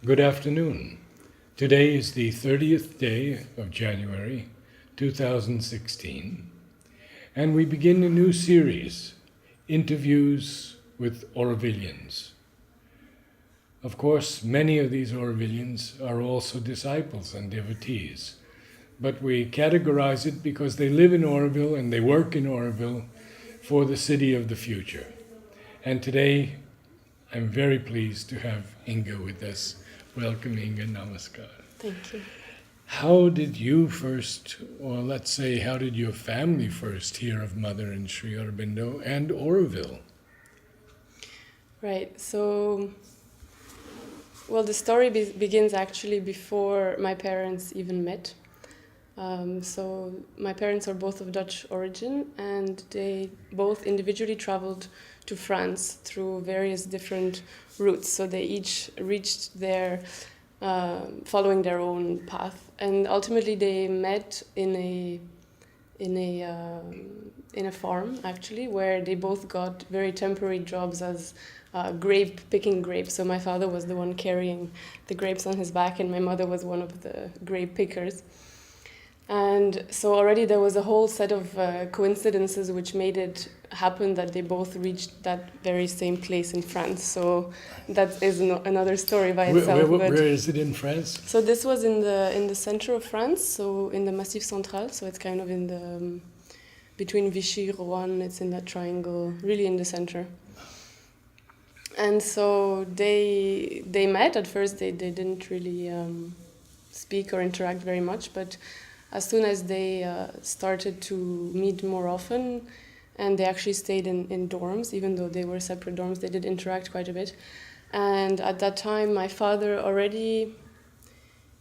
Good afternoon. Today is the 30th day of January 2016, and we begin a new series, Interviews with Aurovilians. Of course, many of these Aurovilians are also disciples and devotees, but we categorize it because they live in Auroville and they work in Auroville for the city of the future. And today, I'm very pleased to have Inge with us. Welcome, Inge. Namaskar. Thank you. How did you first, or let's say, how did your family first hear of Mother and Sri Aurobindo and Auroville? Right. So, the story begins actually before my parents even met. So my parents are both of Dutch origin, and they both individually traveled to France through various different routes. So they each reached there following their own path, and ultimately they met in a farm actually, where they both got very temporary jobs as picking grapes. So my father was the one carrying the grapes on his back, and my mother was one of the grape pickers. And so already there was a whole set of coincidences which made it happen that they both reached that very same place in France. So that is another story by itself. Where is it in France? So this was in the center of France, so in the Massif Central. So it's kind of in the between Vichy, Rouen. It's in that triangle, really in the center. And so they met. At first they didn't really speak or interact very much, but as soon as they started to meet more often, and they actually stayed in dorms, even though they were separate dorms, they did interact quite a bit. And at that time, my father already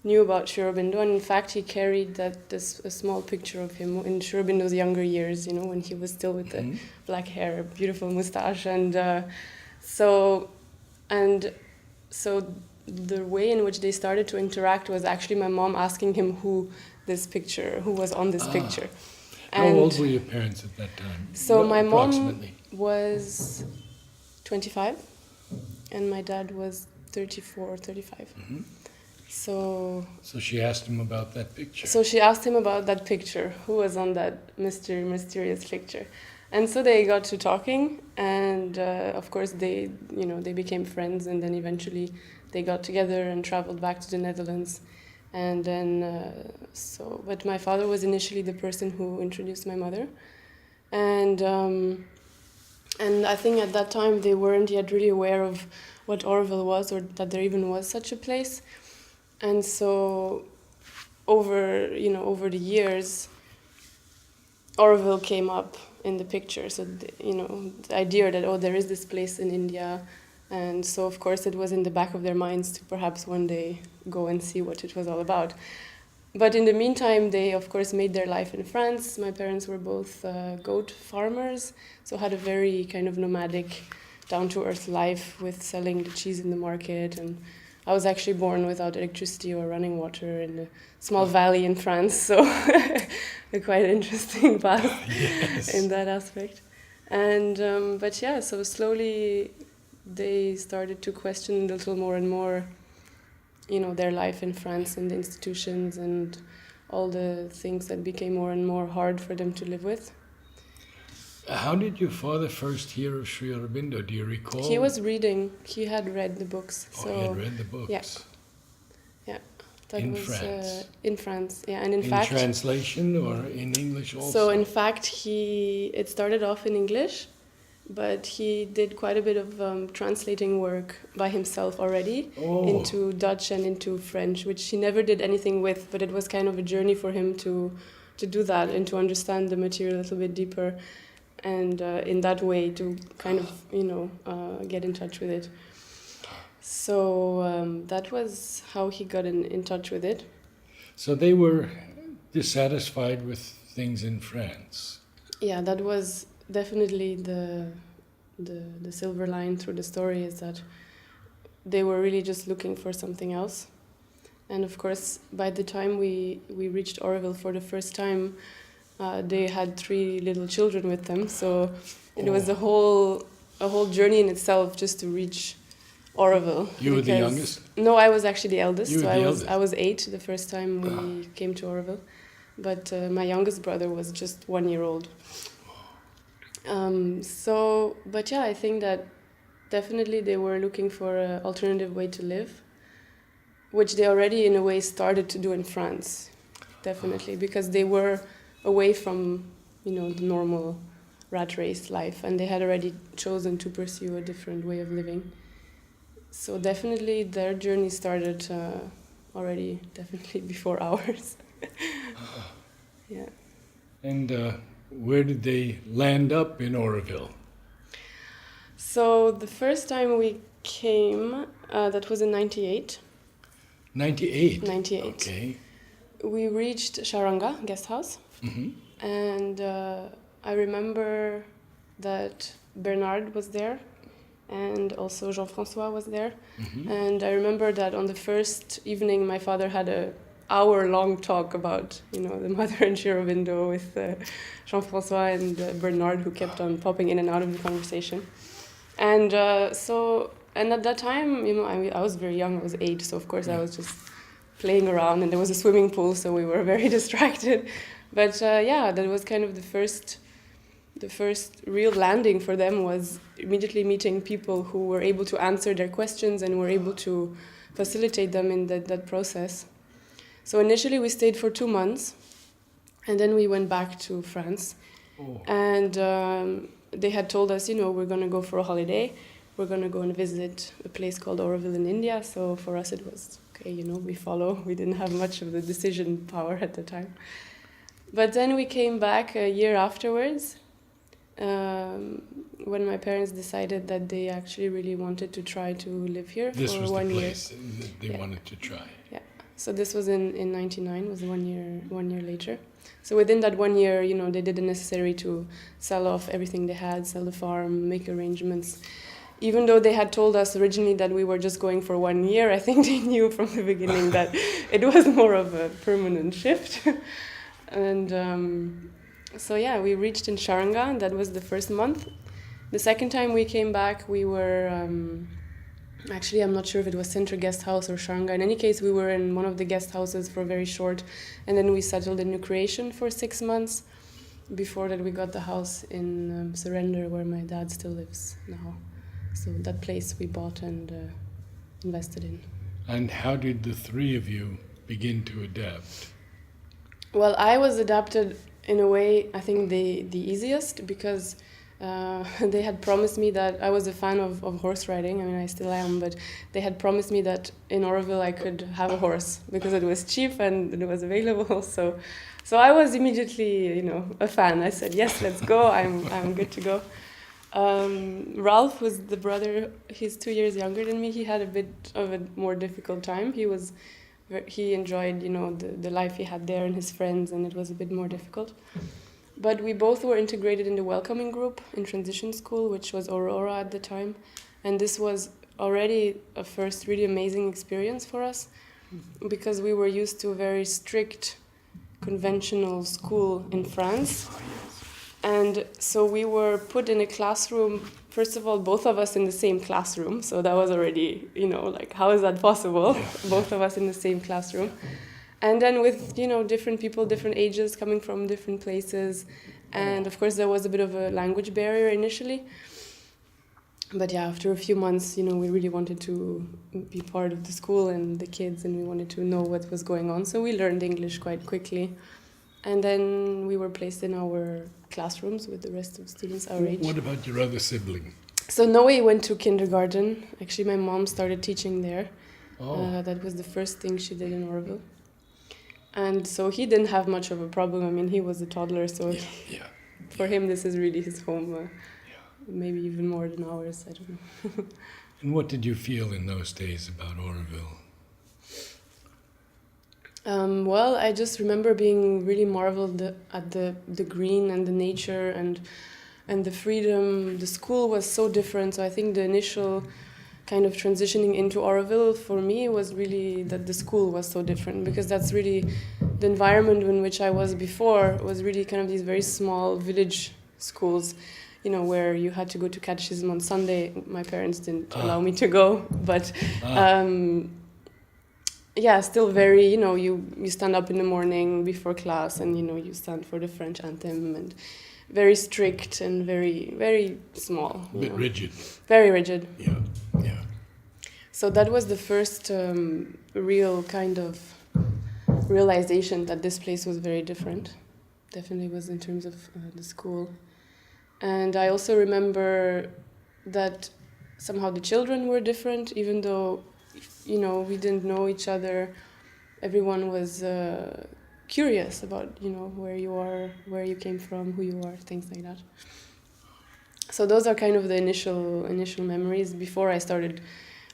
knew about Sri Aurobindo, and in fact, he carried a small picture of him in Sri Aurobindo's younger years, when he was still with the black hair, beautiful mustache, and so the way in which they started to interact was actually my mom asking him who was on this picture. How old were your parents at that time? So my mom was 25 and my dad was 34 or 35. Mm-hmm. So she asked him about that picture. So she asked him about that picture, who was on that mysterious picture. And so they got to talking, and of course they became friends, and then eventually they got together and traveled back to the Netherlands. And then, but my father was initially the person who introduced my mother. And I think at that time they weren't yet really aware of what Auroville was, or that there even was such a place. And so over the years, Auroville came up in the picture. So, the idea that, there is this place in India. And so, of course, it was in the back of their minds to perhaps one day go and see what it was all about. But in the meantime, they, of course, made their life in France. My parents were both goat farmers, so had a very kind of nomadic, down-to-earth life with selling the cheese in the market. And I was actually born without electricity or running water in a small valley in France, so a quite interesting path in that aspect. And so slowly they started to question a little more and more, their life in France and the institutions and all the things that became more and more hard for them to live with. How did your father first hear of Sri Aurobindo? Do you recall? He was reading. He had read the books. He had read the books. Yeah. France? In France, yeah. And in fact... In translation or in English also? So in fact, it started off in English, but he did quite a bit of translating work by himself already into Dutch and into French, which he never did anything with, but it was kind of a journey for him to do that and to understand the material a little bit deeper, and in that way to kind of, get in touch with it. So that was how he got in touch with it. So they were dissatisfied with things in France. Yeah, that was definitely the silver line through the story, is that they were really just looking for something else. And of course, by the time we reached Auroville for the first time, they had 3 little children with them. So it was a whole journey in itself just to reach Oroville. You were the because- youngest? No, I was actually the eldest. You were so the eldest. I was 8 the first time we came to Oroville, but my youngest brother was just 1 year old. But yeah, I think that definitely they were looking for an alternative way to live, which they already in a way started to do in France, definitely, because they were away from, the normal rat race life, and they had already chosen to pursue a different way of living. So definitely their journey started already definitely before ours. Yeah. And where did they land up in Oroville? So the first time we came, that was in 98. 98? 98. Okay. We reached Sharanga guest house, Mm-hmm. and I remember that Bernard was there, and also Jean-François was there. Mm-hmm. And I remember that on the first evening, my father had a hour-long talk about, the mother and Shiro with Jean-François and Bernard, who kept on popping in and out of the conversation. And and at that time, I was very young. I was 8, so of course I was just playing around, and there was a swimming pool, so we were very distracted. But that was kind of the first real landing for them, was immediately meeting people who were able to answer their questions and were able to facilitate them in that process. So initially we stayed for 2 months, and then we went back to France. Oh. And they had told us, we're going to go for a holiday. We're going to go and visit a place called Oroville in India. So for us it was, okay, we follow. We didn't have much of the decision power at the time. But then we came back a year afterwards, when my parents decided that they actually really wanted to try to live here This for was 1 the year. place that they wanted to try. Yeah. So this was in 99, was 1 year later. So within that 1 year, they did the necessary to sell off everything they had, sell the farm, make arrangements. Even though they had told us originally that we were just going for 1 year, I think they knew from the beginning that it was more of a permanent shift. And we reached in Sharanga. That was the first month. The second time we came back, we were... actually, I'm not sure if it was Center Guest House or Sharanga. In any case, we were in one of the guest houses for very short, and then we settled in New Croatian for 6 months. Before that, we got the house in Surrender, where my dad still lives now. So that place we bought and invested in. And how did the three of you begin to adapt? Well, I was adapted in a way, I think the easiest, because they had promised me that I was a fan of horse riding. I mean, I still am, but they had promised me that in Oroville I could have a horse because it was cheap and it was available. So I was immediately, a fan. I said, yes, let's go. I'm good to go. Ralph was the brother. He's 2 years younger than me. He had a bit of a more difficult time. He enjoyed, the life he had there and his friends, and it was a bit more difficult. But we both were integrated in the welcoming group in transition school, which was Aurora at the time. And this was already a first really amazing experience for us, because we were used to a very strict, conventional school in France. And so we were put in a classroom, first of all, both of us in the same classroom. So that was already, how is that possible? Both of us in the same classroom. And then with, different people, different ages, coming from different places. And of course, there was a bit of a language barrier initially. But yeah, after a few months, we really wanted to be part of the school and the kids, and we wanted to know what was going on. So we learned English quite quickly. And then we were placed in our classrooms with the rest of the students our age. What about your other sibling? So Noe went to kindergarten. Actually, my mom started teaching there. Oh. That was the first thing she did in Oroville. And so he didn't have much of a problem. I mean, he was a toddler, so for him, this is really his home. Maybe even more than ours, I don't know. And what did you feel in those days about Oroville? Well, I just remember being really marveled at the green and the nature and the freedom. The school was so different, so I think the initial kind of transitioning into Oroville for me was really that the school was so different, because that's really the environment in which I was before was really kind of these very small village schools. where you had to go to catechism on Sunday. My parents didn't allow me to go, but still very, you stand up in the morning before class and, you stand for the French anthem, and very strict and very, very small. A bit rigid. Very rigid. Yeah. So that was the first real kind of realization that this place was very different. Definitely was in terms of the school. And I also remember that somehow the children were different, even though, we didn't know each other. Everyone was curious about, where you are, where you came from, who you are, things like that. So those are kind of the initial memories before I started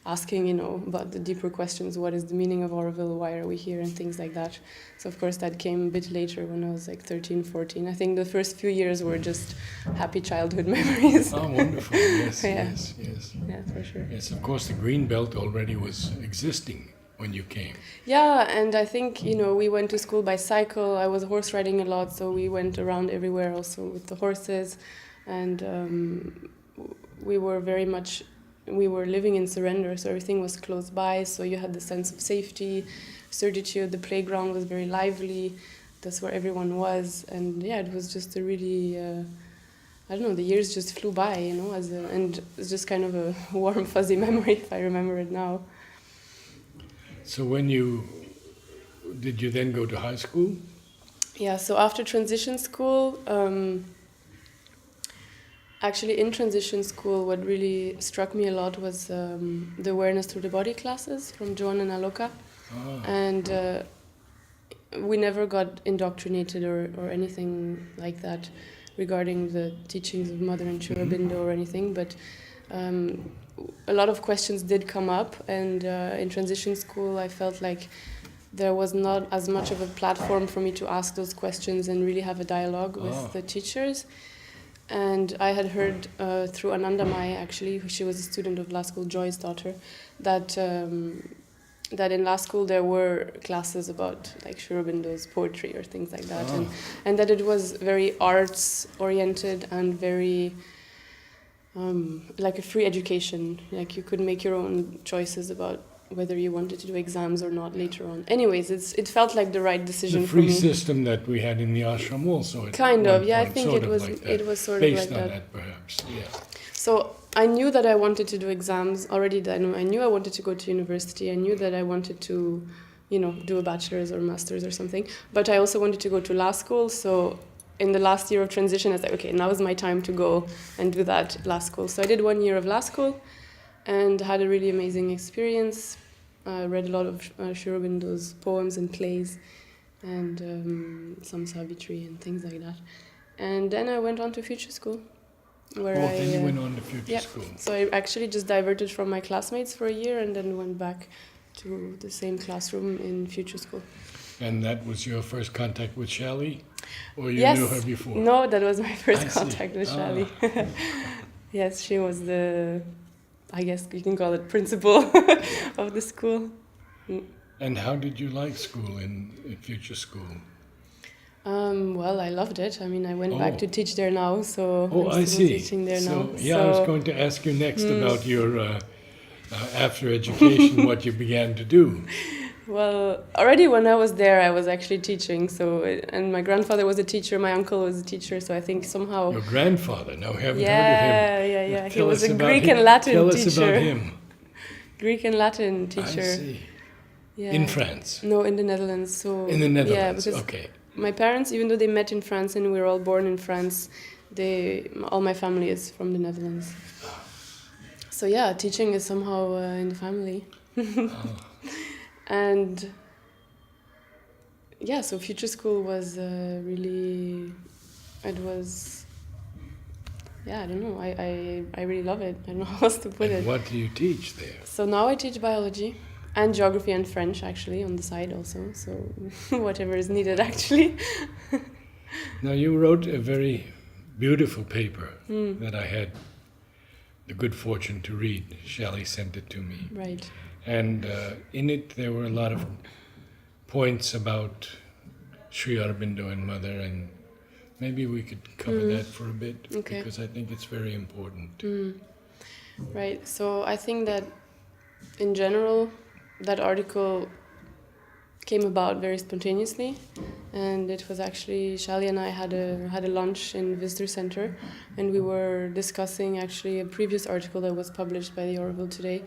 asking, about the deeper questions. What is the meaning of Oroville? Why are we here? And things like that. So, of course, that came a bit later when I was like 13, 14. I think the first few years were just happy childhood memories. Oh, wonderful. Yes, Yeah. yes. Yeah, for sure. Yes, of course, the green belt already was existing when you came. Yeah, and I think, we went to school by cycle. I was horse riding a lot, so we went around everywhere also with the horses. And we were living in surrender, so everything was close by, so you had the sense of safety, certitude. The playground was very lively. That's where everyone was. And yeah, it was just a really, the years just flew by, and it's just kind of a warm, fuzzy memory if I remember it now. So did you then go to high school? Yeah, so after transition school, actually in transition school, what really struck me a lot was the awareness through the body classes from Joan and Aloka. And we never got indoctrinated or anything like that regarding the teachings of Mother and Sri Aurobindo or anything, but a lot of questions did come up, and in transition school I felt like there was not as much of a platform for me to ask those questions and really have a dialogue with the teachers. And I had heard through Anandamai, actually, she was a student of La School, Joy's daughter, that in La School there were classes about like Sri Aurobindo's poetry or things like that, and that it was very arts oriented and very like a free education. Like you could make your own choices about whether you wanted to do exams or not later on. Anyways, it felt like the right decision the for me. free system that we had in the ashram also. Kind of, yeah. I think it was like it was sort based of like on that. Perhaps, yeah. So I knew that I wanted to do exams already. I knew I wanted to go to university. I knew that I wanted to, do a bachelor's or master's or something. But I also wanted to go to law school. So in the last year of transition, I was like, okay, now is my time to go and do that law school. So I did 1 year of law school and had a really amazing experience. I read a lot of Sri Aurobindo's poems and plays and some Savitri and things like that. And then I went on to future school. Then you went on to future school. So I actually just diverted from my classmates for a year and then went back to the same classroom in future school. And that was your first contact with Shali? Or you Yes. knew her before? No, that was my first I contact see. with Shali. Yes, she was I guess you can call it principal of the school. And how did you like school in future school? Well, I loved it. I mean, I went back to teach there now, so I I'm still see. teaching there now. I was going to ask you next about your after education, what you began to do. Well, already when I was there, I was actually teaching. And my grandfather was a teacher, my uncle was a teacher, so I think somehow. Your grandfather? No, we haven't heard of him. Yeah. He Tell was us a about Greek him. and Latin Tell teacher. us about him. Greek and Latin teacher. I see. Yeah. In France? No, in the Netherlands. So in the Netherlands, yeah, because okay. My parents, even though they met in France and we were all born in France, all my family is from the Netherlands. So yeah, teaching is somehow in the family. And yeah, so future school was really, it was, yeah, I don't know, I really love it. I don't know how else to put it. What do you teach there? So now I teach biology and geography and French actually on the side also, so whatever is needed actually. Now you wrote a very beautiful paper that I had the good fortune to read. Shelley sent it to me. Right. And in it there were a lot of points about Sri Aurobindo and Mother and Maybe we could cover that for a bit, Okay. because I think it's very important. Right. So I think that in general, that article came about very spontaneously, and it was actually Shali and I had a lunch in Visitor Center, and we were discussing actually a previous article that was published by the Orville today,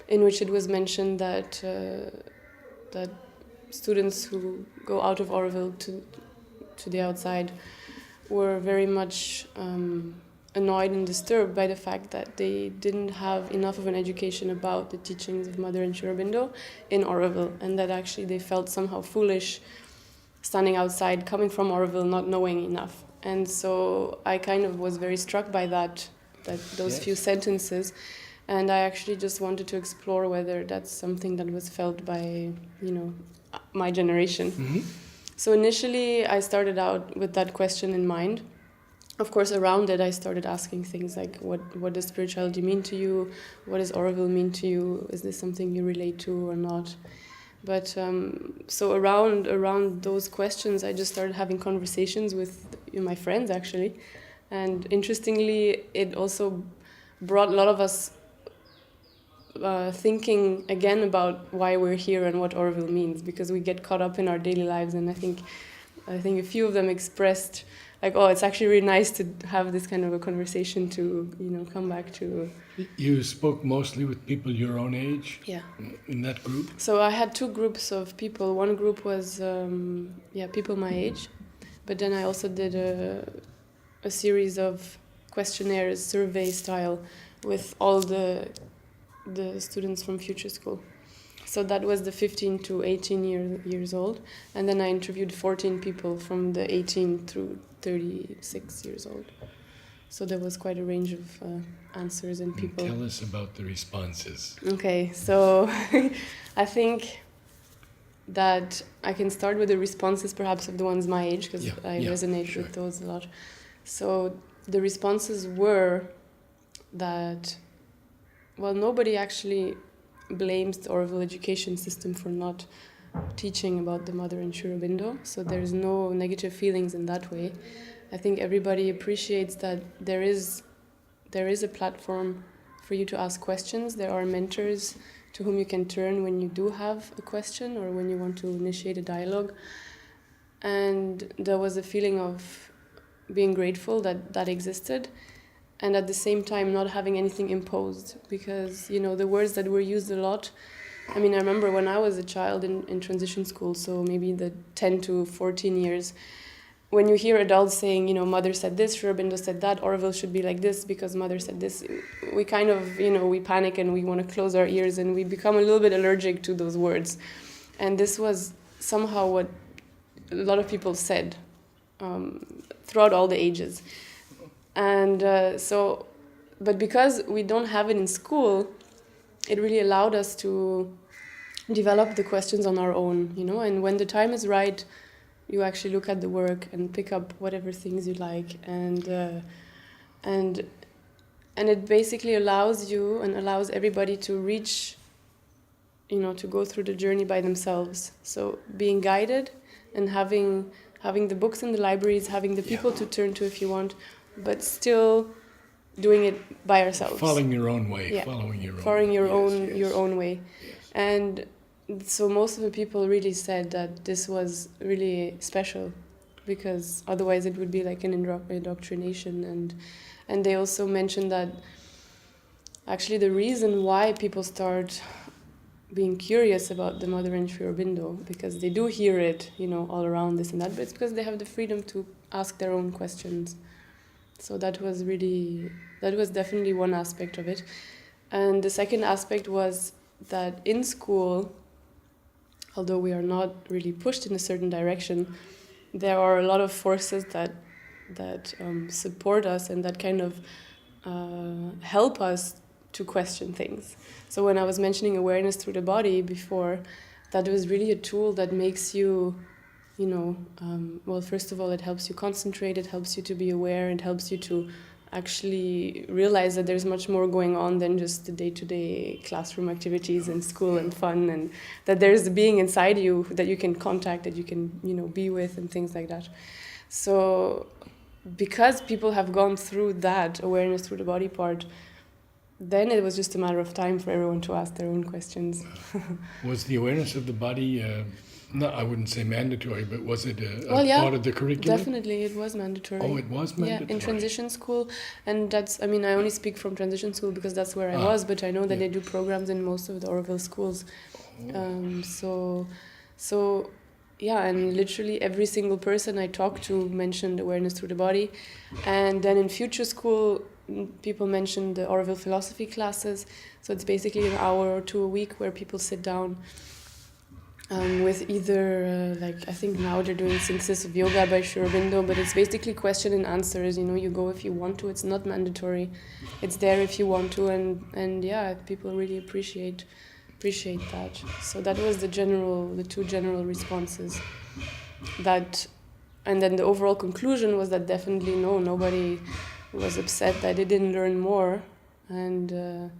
in which it was mentioned that that students who go out of Orville to the outside were very much annoyed and disturbed by the fact that they didn't have enough of an education about the teachings of Mother and Sri Aurobindo in Auroville, and that actually they felt somehow foolish standing outside, coming from Auroville, not knowing enough. And so I kind of was very struck by those few sentences, and I actually just wanted to explore whether that's something that was felt by, my generation. Mm-hmm. So initially I started out with that question in mind. Of course, around it, I started asking things like, what does spirituality mean to you? What does Auroville mean to you? Is this something you relate to or not? But so around those questions, I just started having conversations with my friends, actually. And interestingly, it also brought a lot of us thinking again about why we're here and what Auroville means, because we get caught up in our daily lives. And I think a few of them expressed, like, oh, it's actually really nice to have this kind of a conversation to, come back to. You spoke mostly with people your own age? Yeah. In that group? So I had two groups of people. One group was, people my age. But then I also did a series of questionnaires, survey style, with all the students from Future School. So that was the 15 to 18 years old. And then I interviewed 14 people from the 18 through 36 years old. So there was quite a range of answers and people. Tell us about the responses. Okay, so I think that I can start with the responses perhaps of the ones my age, because I resonate with those a lot. So the responses were that, well, nobody actually blames the Orville education system for not teaching about the Mother and Sri Aurobindo, so there's no negative feelings in that way. I think everybody appreciates that there is a platform for you to ask questions. There are mentors to whom you can turn when you do have a question or when you want to initiate a dialogue. And there was a feeling of being grateful that existed, and at the same time not having anything imposed, because the words that were used a lot. I mean, I remember when I was a child in transition school, so maybe the 10 to 14 years, when you hear adults saying, Mother said this, Sri Aurobindo said that, Orville should be like this because Mother said this, we kind of, we panic and we want to close our ears and we become a little bit allergic to those words. And this was somehow what a lot of people said throughout all the ages. And but because we don't have it in school, it really allowed us to develop the questions on our own, and when the time is right, you actually look at the work and pick up whatever things you like, and it basically allows you and allows everybody to reach, to go through the journey by themselves. So being guided and having the books in the libraries, having the people to turn to if you want, but still doing it by ourselves. Following your own way. Yeah. Following your own way. Yes. And so most of the people really said that this was really special, because otherwise it would be like an indoctrination. And they also mentioned that actually the reason why people start being curious about the Mother and Sri Aurobindo, because they do hear it, all around this and that, but it's because they have the freedom to ask their own questions. So that was definitely one aspect of it. And the second aspect was that in school, although we are not really pushed in a certain direction, there are a lot of forces that support us and that kind of help us to question things. So when I was mentioning awareness through the body before, that was really a tool that makes you, well, first of all, it helps you concentrate, it helps you to be aware, it helps you to actually realize that there's much more going on than just the day-to-day classroom activities and school and fun, and that there's a being inside you that you can contact, that you can, be with, and things like that. So because people have gone through that awareness through the body part, then it was just a matter of time for everyone to ask their own questions. Was the awareness of the body, no, I wouldn't say mandatory, but was it a Well, yeah, part of the curriculum? definitely it was mandatory. Oh, it was mandatory? Yeah, in transition school. And that's, I mean, I only speak from transition school because that's where I was, but I know that yeah. they do programs in most of the Oroville schools. So yeah, and literally every single person I talked to mentioned awareness through the body. And then in future school, people mentioned the Oroville philosophy classes. So it's basically an hour or two a week where people sit down with either, I think now they're doing synthesis of yoga by Sri Aurobindo, but it's basically question and answers. You know, you go if you want to. It's not mandatory. It's there if you want to, and yeah, people really appreciate that. So that was the two general responses. That, and then the overall conclusion was that definitely nobody was upset that they didn't learn more, and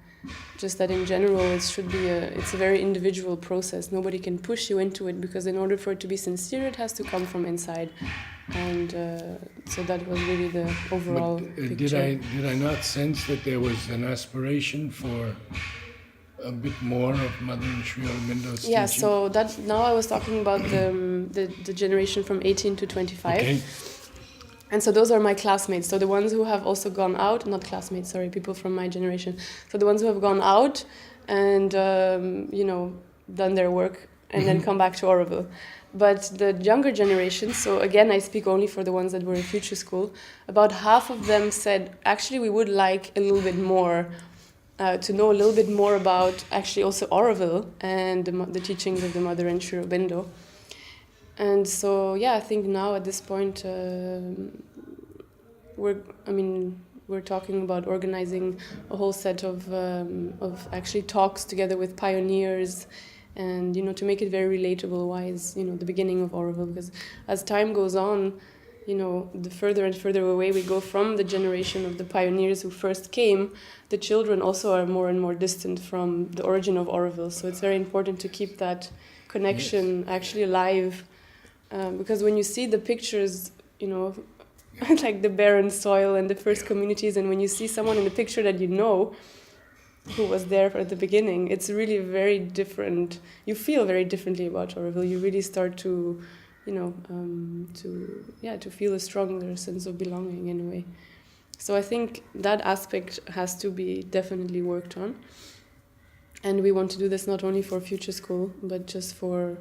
just that in general it's a very individual process. Nobody can push you into it, because in order for it to be sincere, it has to come from inside, and so that was really the overall picture. Did I not sense that there was an aspiration for a bit more of Mother and Sri Aurobindo's Yeah, teaching? so that now I was talking about the generation from 18 to 25. Okay. And so those are my classmates. So the ones who have also gone out, not classmates, sorry, people from my generation. So the ones who have gone out and, done their work and then come back to Oroville. But the younger generation, so again, I speak only for the ones that were in future school, about half of them said, actually, we would like a little bit more, to know a little bit more about actually also Oroville and the teachings of the Mother and Sri Aurobindo. And so, yeah, I think now at this point, we're talking about organizing a whole set of actually talks together with pioneers, and to make it very relatable. Why is the beginning of Oroville? Because as time goes on, the further and further away we go from the generation of the pioneers who first came, the children also are more and more distant from the origin of Oroville. So it's very important to keep that connection actually alive. Because when you see the pictures, like the barren soil and the first communities, and when you see someone in the picture that who was there at the beginning, it's really very different. You feel very differently about Oroville. You really start to, to feel a stronger sense of belonging in a way. So I think that aspect has to be definitely worked on. And we want to do this not only for future school, but just for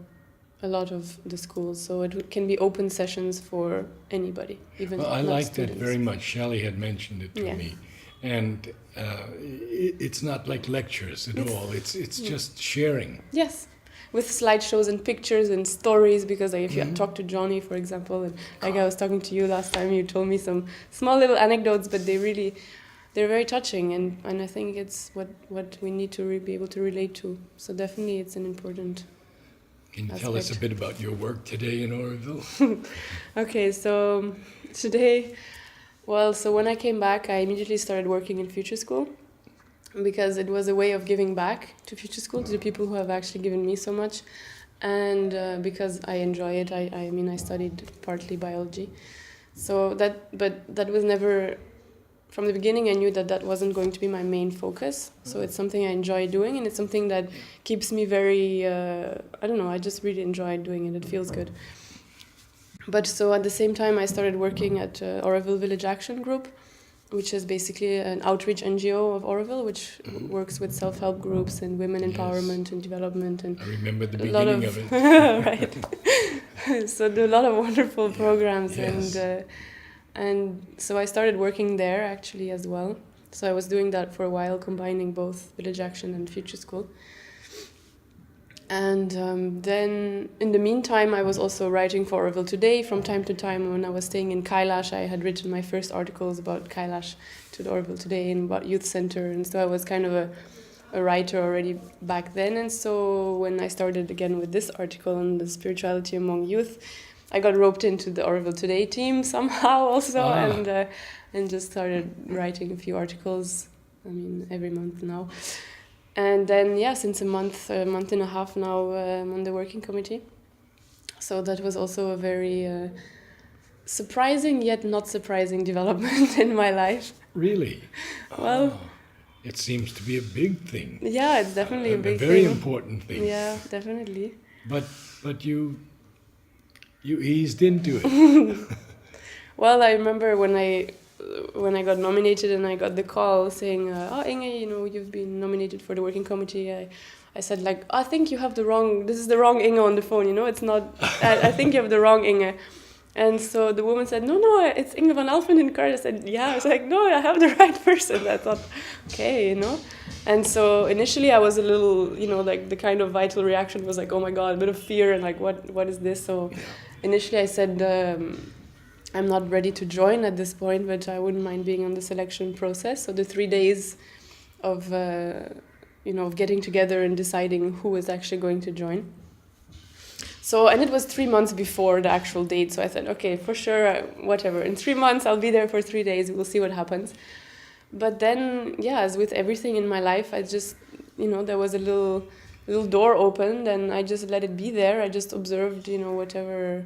a lot of the schools, so it can be open sessions for anybody, even. Well, I not like students. that very much. Shelley had mentioned it to me, and it's not like lectures at all. It's just sharing. Yes, with slideshows and pictures and stories. Because if you talk to Johnny, for example, and like I was talking to you last time, you told me some small little anecdotes, but they're very touching, and I think it's what we need to be able to relate to. So definitely, it's an important. Can you tell us a bit about your work today in Oroville? Okay, so today, so when I came back, I immediately started working in future school, because it was a way of giving back to future school, to the people who have actually given me so much, and because I enjoy it. I studied partly biology, but that was never. From the beginning, I knew that wasn't going to be my main focus. So it's something I enjoy doing, and it's something that keeps me very, I just really enjoy doing it. It feels good. But so at the same time, I started working at Oroville Village Action Group, which is basically an outreach NGO of Oroville, which works with self-help groups and women empowerment and development. And I remember the beginning of it. Right. So do a lot of wonderful programs. Yes. And so I started working there actually as well. So I was doing that for a while, combining both Village Action and Future School. And then in the meantime, I was also writing for Oroville Today. From time to time, when I was staying in Kailash, I had written my first articles about Kailash to the Oroville Today and about Youth Center. And so I was kind of a writer already back then. And so when I started again with this article on the spirituality among youth, I got roped into the Oroville Today team somehow also, and just started writing a few articles, every month now. And then, since a month and a half now, I'm on the working committee. So that was also a very surprising yet not surprising development in my life. Really? Well, it seems to be a big thing. yeah, it's definitely a big very thing. important thing. Yeah, definitely. But you eased into it. Well, I remember when I got nominated and I got the call saying, "Oh, Inge, you've been nominated for the working committee." I said like, "I think you have this is the wrong Inge on the phone. It's not. I think you have the wrong Inge." And so the woman said, no, it's Inge van Alphen in Card. I said, yeah. I was like, no, I have the right person. I thought, okay, And so initially I was a little, like the kind of vital reaction was like, oh my God, a bit of fear and like, what is this? So initially I said, I'm not ready to join at this point, but I wouldn't mind being on the selection process. So the 3 days of, of getting together and deciding who is actually going to join. So, and it was 3 months before the actual date. So I said, okay, for sure, whatever. In 3 months, I'll be there for 3 days. We'll see what happens. But then, yeah, as with everything in my life, I just, there was a little door opened and I just let it be there. I just observed, whatever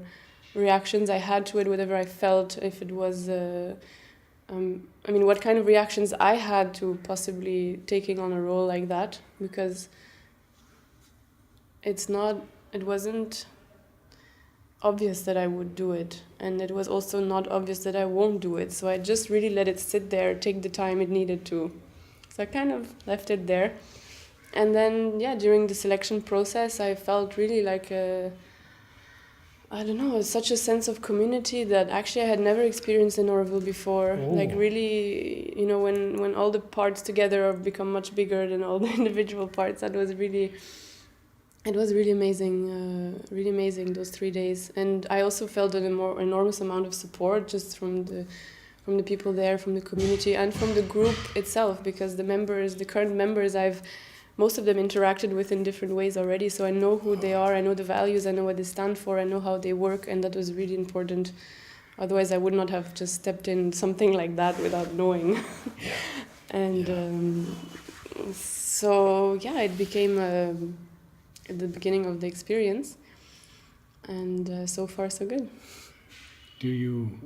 reactions I had to it, whatever I felt, if it was, what kind of reactions I had to possibly taking on a role like that. Because it wasn't obvious that I would do it, and it was also not obvious that I won't do it. So I just really let it sit there, take the time it needed to. So I kind of left it there. And then, during the selection process, I felt really like such a sense of community that actually I had never experienced in Oroville before. Oh. Like really, when all the parts together become much bigger than all the individual parts, it was really amazing those 3 days. And I also felt an enormous amount of support just from the people there, from the community, and from the group itself, because the current members, most of them interacted with in different ways already, so I know who they are, I know the values, I know what they stand for, I know how they work, and that was really important. Otherwise I would not have just stepped in something like that without knowing. And it became the beginning of the experience, and so far so good. Do you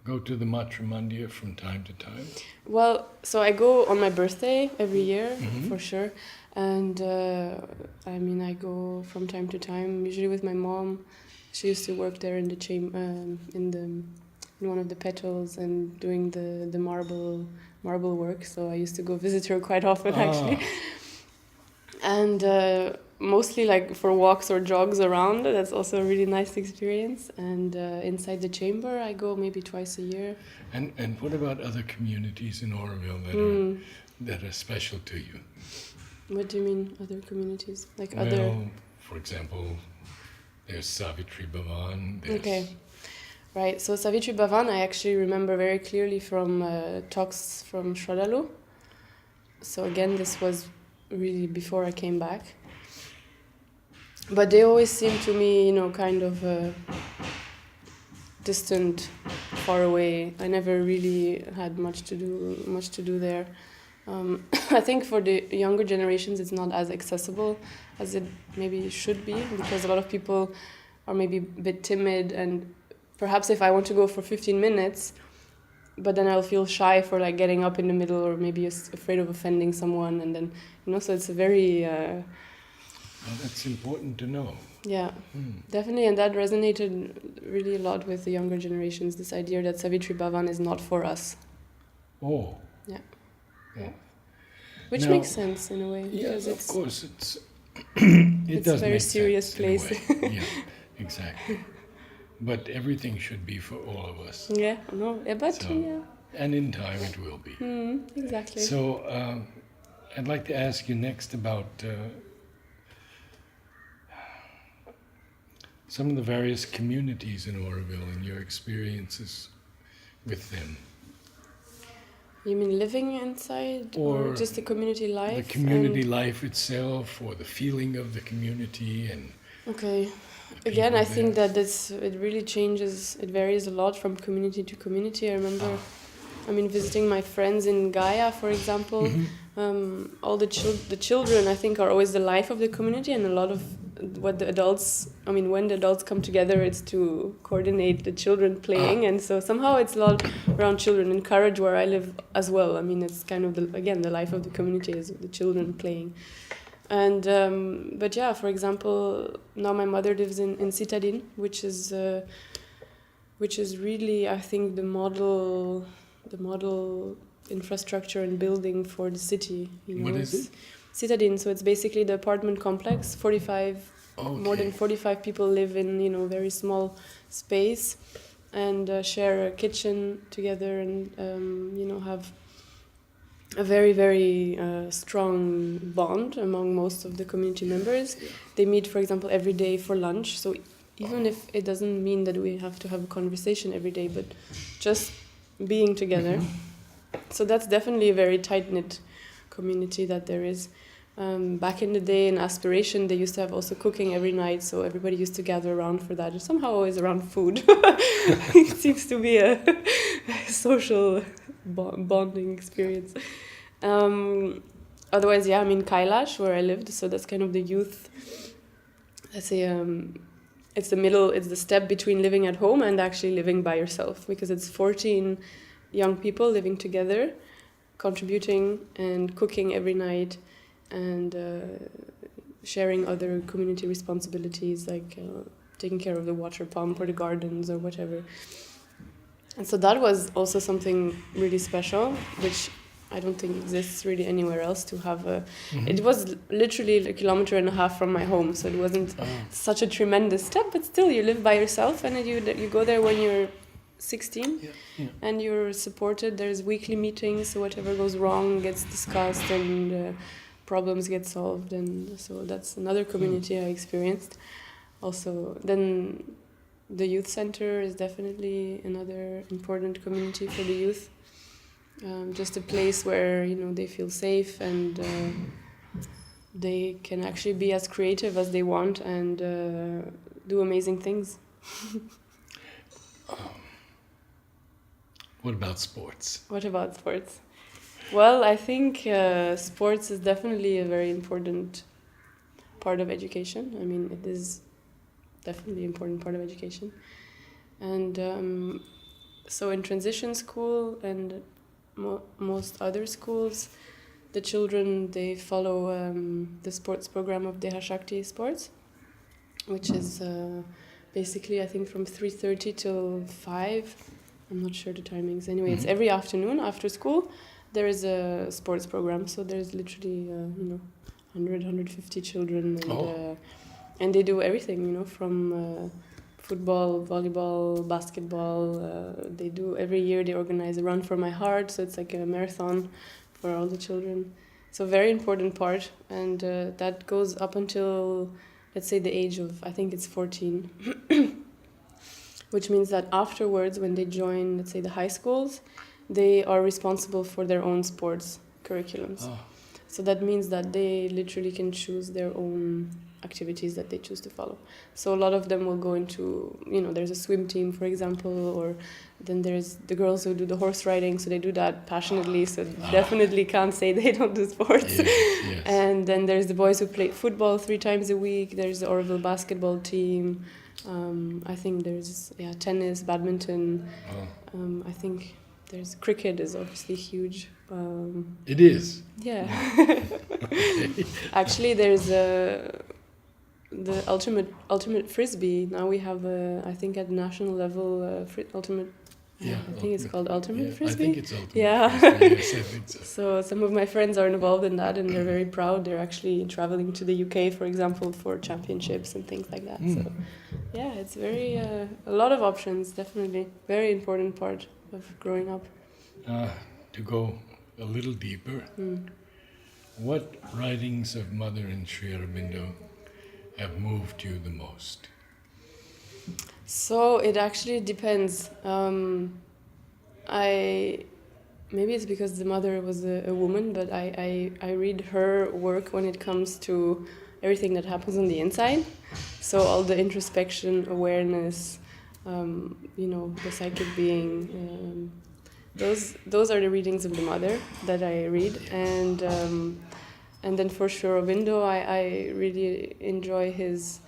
go to the Matrimondia from time to time? Well, so I go on my birthday every year, for sure, and I go from time to time, usually with my mom. She used to work there in the in one of the petals and doing the marble work, so I used to go visit her quite often actually. And mostly like for walks or jogs around. That's also a really nice experience. And inside the chamber, I go maybe twice a year. And what about other communities in Oroville that are special to you? What do you mean, other communities? For example, there's Savitri Bhavan. Okay. Right, so Savitri Bhavan I actually remember very clearly from talks from Shrodalu. So again, this was really before I came back. But they always seemed to me, kind of distant, far away. I never really had much to do there. I think for the younger generations it's not as accessible as it maybe should be, because a lot of people are maybe a bit timid, and perhaps if I want to go for 15 minutes, but then I'll feel shy for like getting up in the middle, or maybe afraid of offending someone, and then so it's a very well, that's important to know. Yeah, definitely, and that resonated really a lot with the younger generations, this idea that Savitri Bhavan is not for us. Oh. Yeah. Which makes sense in a way. Yes, of course. It's it's a very serious place. Yeah, exactly. But everything should be for all of us. Yeah, And in time it will be. Exactly. So I'd like to ask you next about some of the various communities in Oroville and your experiences with them. You mean living inside, or just the community life? The community life itself, or the feeling of the community, and. Okay. Again, I think that it really changes. It varies a lot from community to community. I remember, visiting my friends in Gaia, for example. All the children, I think, are always the life of the community, and a lot of what the adults, I mean, when the adults come together, it's to coordinate the children playing, and so somehow it's a lot around children. In Courage, where I live as well, I mean, it's kind of the life of the community is the children playing. And but yeah, for example, now my mother lives in Citadin, which is really, I think, the model infrastructure and building for the city. You know, what is it? Citadin, so it's basically the apartment complex. 45, more than 45 people live in, you know, very small space, and share a kitchen together, and you know, have a very, very strong bond among most of the community members. They meet, for example, every day for lunch. So even if it doesn't mean that we have to have a conversation every day, but just being together. So that's definitely a very tight-knit community that there is. Back in the day in Aspiration, they used to have also cooking every night, so everybody used to gather around for that. It's somehow always around food. It seems to be a social bonding experience. Otherwise, yeah, I mean, Kailash, where I lived, so that's kind of the youth, let's say, it's the step between living at home and actually living by yourself, because it's 14 young people living together, contributing and cooking every night, and sharing other community responsibilities, like taking care of the water pump or the gardens or whatever. And so that was also something really special, which I don't think exists really anywhere else, to have a... It was literally 1.5 kilometers from my home, so it wasn't such a tremendous step, but still you live by yourself, and you go there when you're 16, and you're supported. There's weekly meetings, so whatever goes wrong gets discussed, and problems get solved, and so that's another community I experienced. Also, then the youth center is definitely another important community for the youth. Just a place where, you know, they feel safe, and they can actually be as creative as they want, and do amazing things. What about sports? What about sports? Well, I think sports is definitely a very important part of education. I mean, it is definitely an important part of education. And so in transition school and most other schools, the children, they follow the sports program of Deha Shakti Sports, which is basically, I think, from 3:30 till 5. I'm not sure the timings. Anyway, it's every afternoon after school. There is a sports program, so there's literally 100, 150 children, and they do everything, you know, from football, volleyball, basketball. They do every year. They organize a Run for My Heart, so it's like a marathon for all the children. So very important part, and that goes up until, let's say, the age of, I think it's 14. Which means that afterwards, when they join, let's say, the high schools, they are responsible for their own sports curriculums. So that means that they literally can choose their own activities that they choose to follow. So a lot of them will go into, you know, there's a swim team, for example, or then there's the girls who do the horse riding, so they do that passionately, so definitely can't say they don't do sports. Yes. And then there's the boys who play football 3 times a week, there's the Orville basketball team, I think there's tennis, badminton, I think there's cricket is obviously huge. It is? Yeah. Actually, there's the ultimate frisbee. Now we have, I think at national level, ultimate, I think it's called ultimate frisbee. I think it's ultimate frisbee. Yes, I think so. So some of my friends are involved in that, and they're very proud. They're actually traveling to the UK, for example, for championships and things like that. So yeah, it's very, a lot of options, definitely. Very important part of growing up. To go a little deeper, what writings of Mother and Sri Aurobindo have moved you the most? So it actually depends. Maybe it's because the mother was a woman, but I read her work when it comes to everything that happens on the inside. So all the introspection, awareness, the psychic being. Those are the readings of the mother that I read, and And then for Shorobindo, I really enjoy his.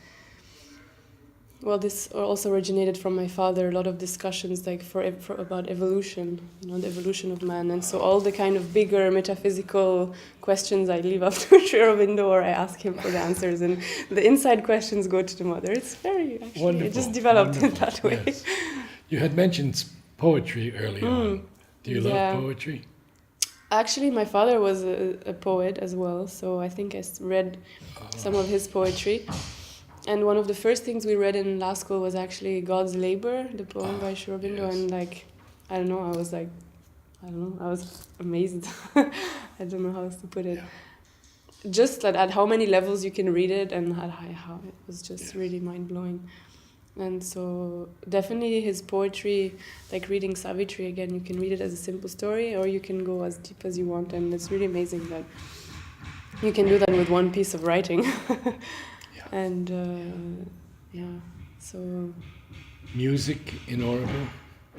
Well, this also originated from my father. A lot of discussions like for about evolution, the evolution of man, and so all the kind of bigger metaphysical questions I leave up to Shorobindo, or I ask him for the answers, and the inside questions go to the mother. It's very actually Wonderful. It just developed in that way. Yes. You had mentioned poetry earlier on. Do you love poetry? Actually, my father was a poet as well, so I think I read some of his poetry. And one of the first things we read in law school was actually God's Labor, the poem by Shorobindo, yes. and I was amazed. I don't know how else to put it. Yeah. Just at how many levels you can read it, and how it was just really mind-blowing. And so definitely his poetry, like reading Savitri again, you can read it as a simple story, or you can go as deep as you want, and it's really amazing that you can do that with one piece of writing. And so music in Oroville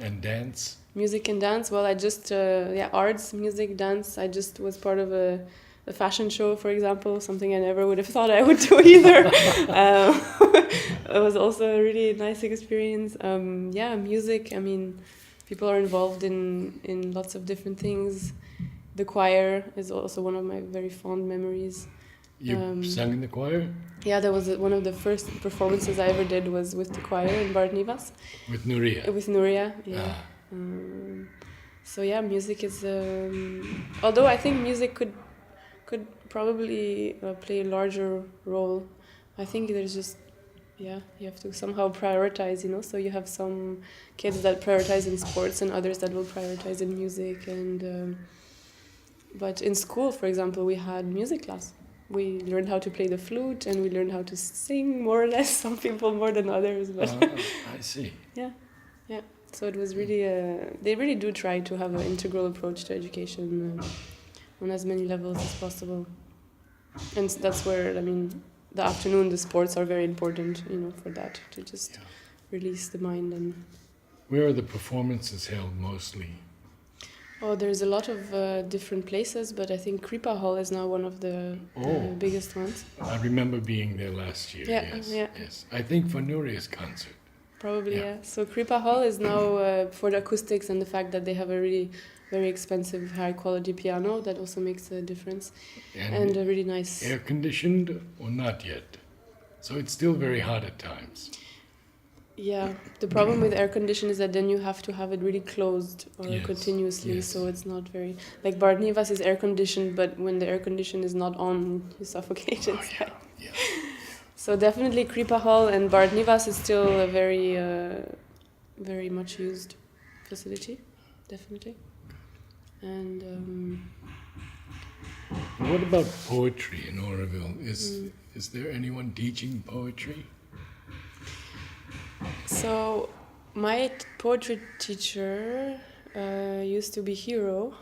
and dance. Music and dance. Well, I just arts, music, dance. I just was part of a fashion show, for example, something I never would have thought I would do either. It was also a really nice experience. Music. I mean, people are involved in lots of different things. The choir is also one of my very fond memories. You sang in the choir? Yeah, that was one of the first performances I ever did was with the choir in Bartnivas. With Nuria? With Nuria, yeah. So yeah, music is... although I think music could probably play a larger role. I think there's just... Yeah, you have to somehow prioritize, So you have some kids that prioritize in sports and others that will prioritize in music. And but in school, for example, we had music class. We learned how to play the flute and we learned how to sing, more or less. Some people more than others, but I see. Yeah. So it was really they really do try to have an integral approach to education on as many levels as possible. And that's where the afternoon, the sports are very important, for that, to just release the mind. And where are the performances held mostly? Oh, there's a lot of different places, but I think Kripa Hall is now one of the biggest ones. I remember being there last year. Yes. I think for Nuria's concert. Probably, yeah. So Kripa Hall is now for the acoustics and the fact that they have a really very expensive, high-quality piano. That also makes a difference. And a really nice... Air-conditioned or not yet? So it's still very hot at times. Yeah, the problem with air condition is that then you have to have it really closed or continuously, so it's not very... Like Bartnivas is air conditioned, but when the air condition is not on, you suffocate inside. Yeah. So definitely Kripa Hall and Bartnivas is still a very, very much used facility, definitely. And what about poetry in Oroville? Is there anyone teaching poetry? So, my poetry teacher used to be Hero.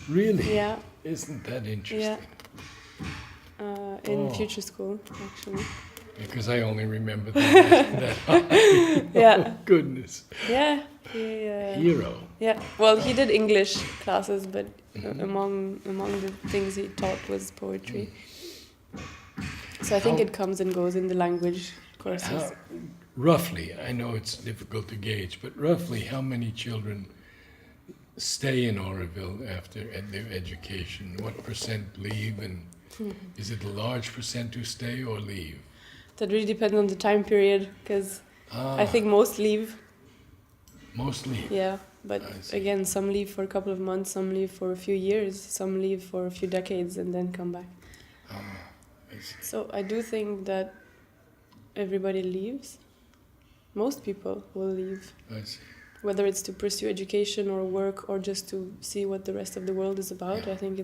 Really? Yeah. Isn't that interesting? Yeah. In future school, actually. Because I only remember that high. Yeah. Oh, goodness. Yeah. Hero. Yeah. Well, he did English classes, but among the things he taught was poetry. So I think it comes and goes in the language courses. Roughly, I know it's difficult to gauge, but roughly how many children stay in Oroville after their education? What percent leave, and is it a large percent who stay or leave? That really depends on the time period, because I think most leave. Most leave? Yeah, but again, some leave for a couple of months, some leave for a few years, some leave for a few decades and then come back. I see. So I do think that everybody leaves. Most people will leave. I see. Whether it's to pursue education or work or just to see what the rest of the world is about, I think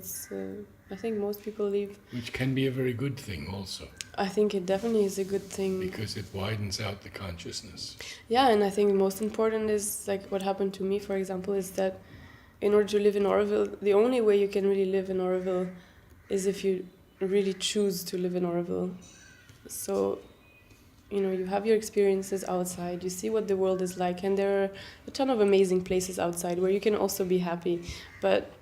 I think most people leave. Which can be a very good thing also. I think it definitely is a good thing. Because it widens out the consciousness. Yeah, and I think most important is, like what happened to me, for example, is that in order to live in Oroville, the only way you can really live in Oroville is if you really choose to live in Oroville. So, you have your experiences outside, you see what the world is like, and there are a ton of amazing places outside where you can also be happy. But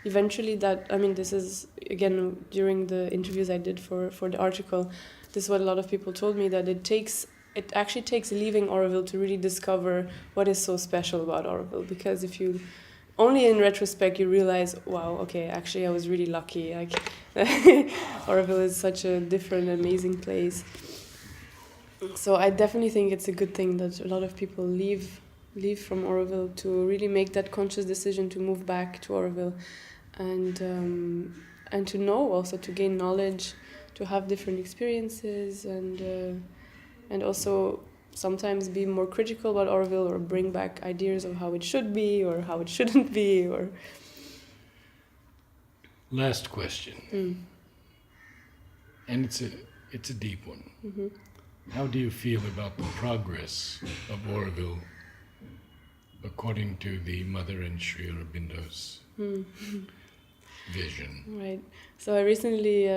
eventually this is again, during the interviews I did for the article, this is what a lot of people told me, that it actually takes leaving Oroville to really discover what is so special about Oroville. Because if you only in retrospect you realize, wow, okay, actually I was really lucky. Like Oroville is such a different, amazing place. So I definitely think it's a good thing that a lot of people leave from Oroville to really make that conscious decision to move back to Oroville, and to know, also to gain knowledge, to have different experiences, and also sometimes be more critical about Oroville, or bring back ideas of how it should be or how it shouldn't be. Or last question, and it's a deep one. Mm-hmm. How do you feel about the progress of Oroville according to the Mother and Sri Aurobindo's vision? Right. So I recently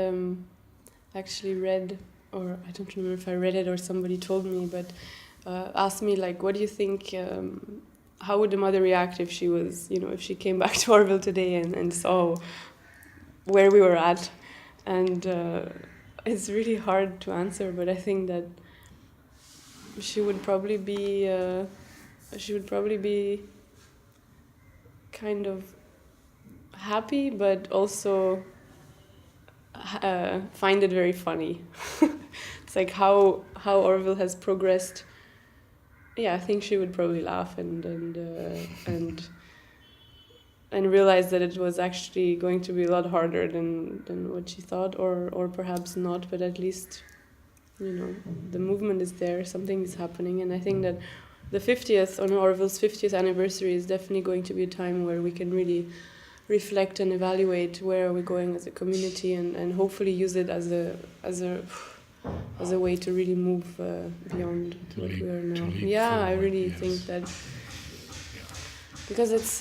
actually read, or I don't remember if I read it or somebody told me, but asked me, like, what do you think, how would the mother react if she was, if she came back to Oroville today and saw where we were at? And it's really hard to answer, but I think that she would probably be kind of happy, but also find it very funny. It's like how Oroville has progressed. Yeah, I think she would probably laugh and realize that it was actually going to be a lot harder than what she thought, or perhaps not, but at least, the movement is there, something is happening. And I think that the 50th, or Oroville's 50th anniversary, is definitely going to be a time where we can really reflect and evaluate where are we going as a community, and hopefully use it as a way to really move beyond what we are now. Yeah, I really think that, because it's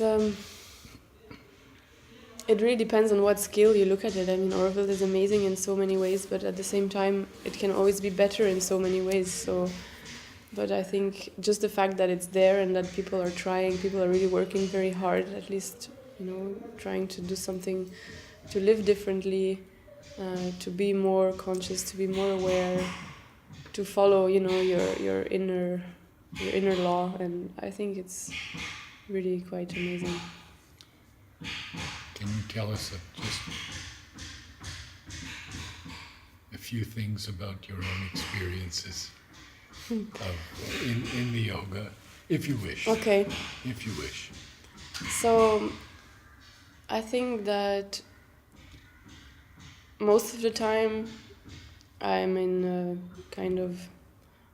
it really depends on what scale you look at it. I mean, Oroville is amazing in so many ways, but at the same time, it can always be better in so many ways. So, but I think just the fact that it's there and that people are trying, people are really working very hard, at least, trying to do something, to live differently, to be more conscious, to be more aware, to follow, your inner law, and I think it's really quite amazing. Can you tell us just a few things about your own experiences in the yoga, if you wish? Okay. If you wish. So, I think that most of the time I'm in a kind of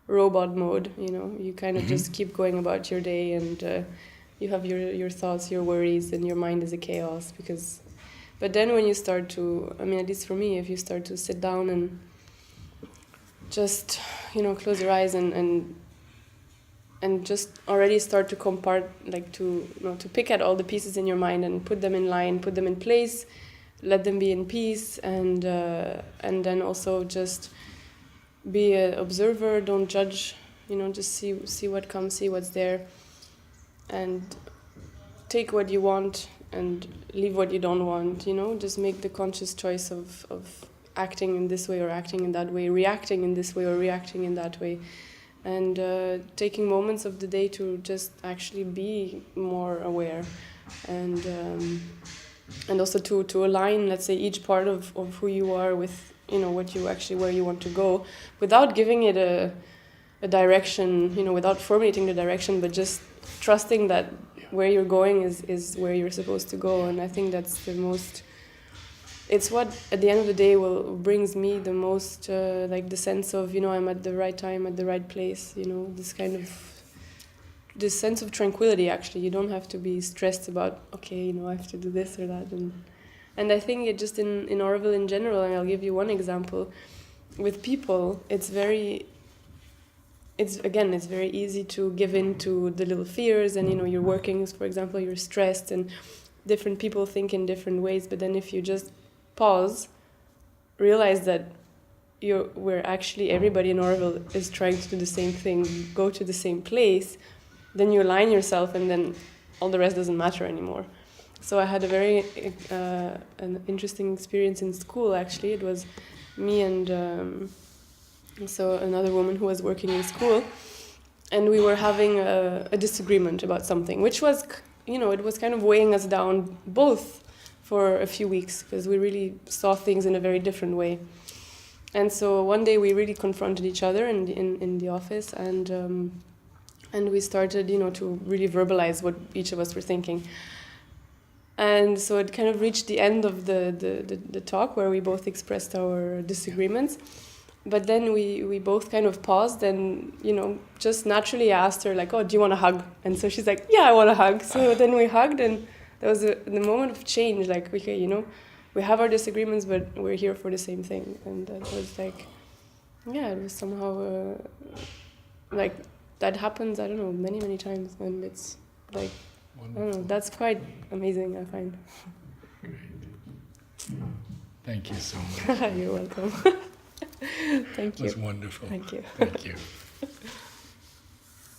robot mode, you kind of just keep going about your day, and you have your thoughts, your worries, and your mind is a chaos. But then when you start to, at least for me, if you start to sit down and just, close your eyes and just already start to to pick at all the pieces in your mind and put them in line, put them in place, let them be in peace, and then also just be an observer, don't judge, just see what comes, see what's there, and take what you want and leave what you don't want, just make the conscious choice of acting in this way or acting in that way, reacting in this way or reacting in that way, and taking moments of the day to just actually be more aware, and also to align, let's say, each part of who you are with, what you actually, where you want to go, without giving it a direction, without formulating the direction, but just trusting that where you're going is where you're supposed to go. And I think that's the most, it's what at the end of the day brings me the most, like the sense of, I'm at the right time, at the right place, this sense of tranquility. Actually, you don't have to be stressed about, okay, I have to do this or that. And I think it just in Oroville in general, and I'll give you one example, with people, it's very easy to give in to the little fears, and you're working, for example, you're stressed, and different people think in different ways. But then if you just pause, realize that we're actually, everybody in Oroville is trying to do the same thing, go to the same place, then you align yourself, and then all the rest doesn't matter anymore. So I had a very an interesting experience in school. Actually, it was me and so another woman who was working in school, and we were having a disagreement about something, which was, it was kind of weighing us down both for a few weeks, because we really saw things in a very different way. And so one day we really confronted each other in the office, and we started, to really verbalize what each of us were thinking. And so it kind of reached the end of the talk, where we both expressed our disagreements. But then we both kind of paused, and, just naturally I asked her, like, oh, do you want a hug? And so she's like, yeah, I want a hug. So then we hugged, and there was the moment of change, like, okay, we have our disagreements, but we're here for the same thing. And that was like, yeah, it was somehow, like, that happens, I don't know, many, many times. And it's like, wonderful. I don't know, that's quite amazing, I find. Great. Thank you so much. You're welcome. Thank you. It was wonderful. Thank you. Thank you.